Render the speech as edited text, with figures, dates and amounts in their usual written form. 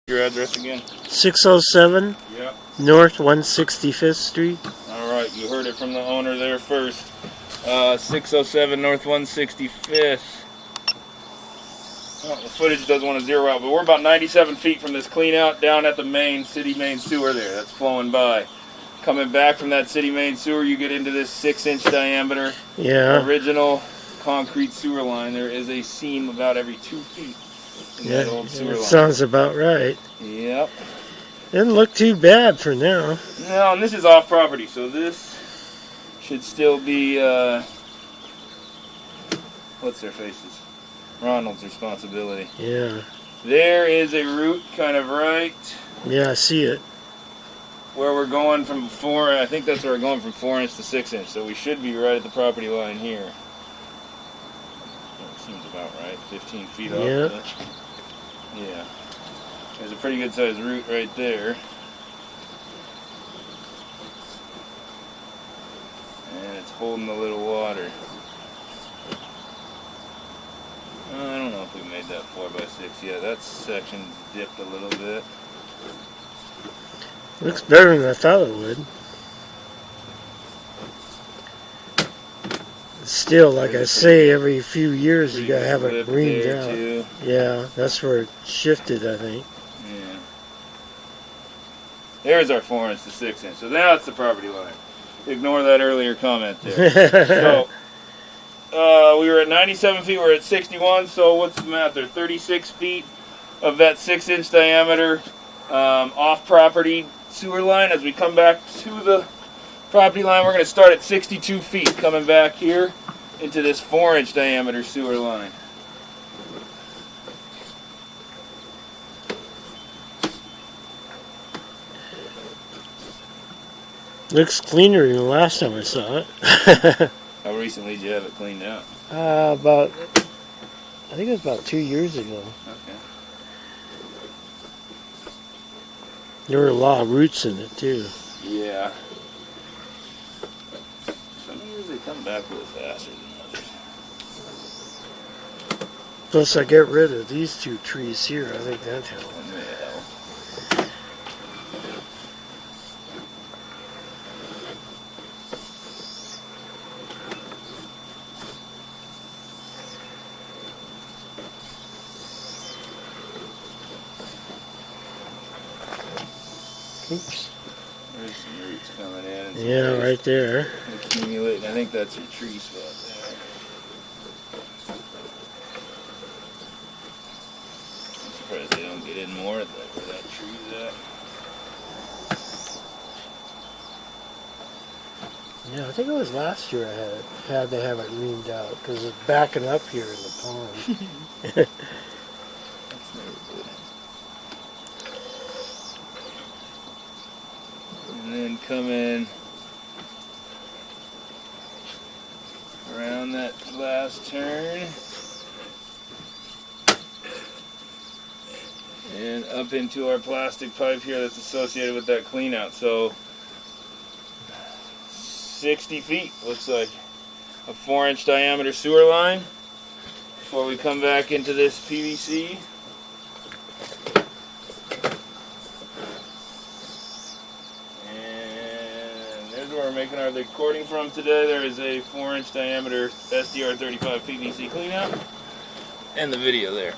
Your address again? 607 Yep. North 165th Street. Alright, you heard it from the owner there first. 607 North 165th. Well, the footage doesn't want to zero out, but we're about 97 feet from this clean out down at the city main sewer there. That's flowing by. Coming back from that city main sewer, you get into this 6-inch diameter original concrete sewer line. There is a seam about every 2 feet. That old sewer line. Sounds about right. Yep. Didn't look too bad for now. No, and this is off property, so this should still be, what's their faces? Ronald's responsibility. Yeah. There is a route kind of right. Yeah, I see it. Where we're going from 4, I think that's where we're going from 4-inch to 6-inch, so we should be right at the property line here. That seems about right, 15 feet off. Yeah. Yeah. There's a pretty good sized root right there. And it's holding a little water. I don't know if we made that 4x6 yet. That section's dipped a little bit. Looks better than I thought it would. Still, like I say, every few years you gotta have it reamed out. Too. Yeah, that's where it shifted, I think. Yeah. There's our 4-inch to 6-inch. So now it's the property line. Ignore that earlier comment there. So we were at 97 feet. We're at 61. So what's the math there? 36 feet of that 6-inch diameter off-property sewer line. As we come back to the property line, we're going to start at 62 feet coming back here into this 4-inch diameter sewer line. Looks cleaner than the last time I saw it. How recently did you have it cleaned out? I think it was about 2 years ago. Okay. There were a lot of roots in it too. Yeah. Some years they come back a little faster than others. Plus I get rid of these 2 trees here. I think that helped. Yeah. Oops. There's some roots coming in. And yeah, right there. Accumulating. I think that's your tree spot there. I'm surprised they don't get in more at that, where that tree's at. Yeah, I think it was last year I had to have it reamed out because it's backing up here in the pond. That's never good. And then come in around that last turn and up into our plastic pipe here that's associated with that clean out. So 60 feet looks like a 4-inch diameter sewer line before we come back into this PVC. We're making our recording from today. There is a 4-inch diameter SDR 35 PVC cleanout and the video there.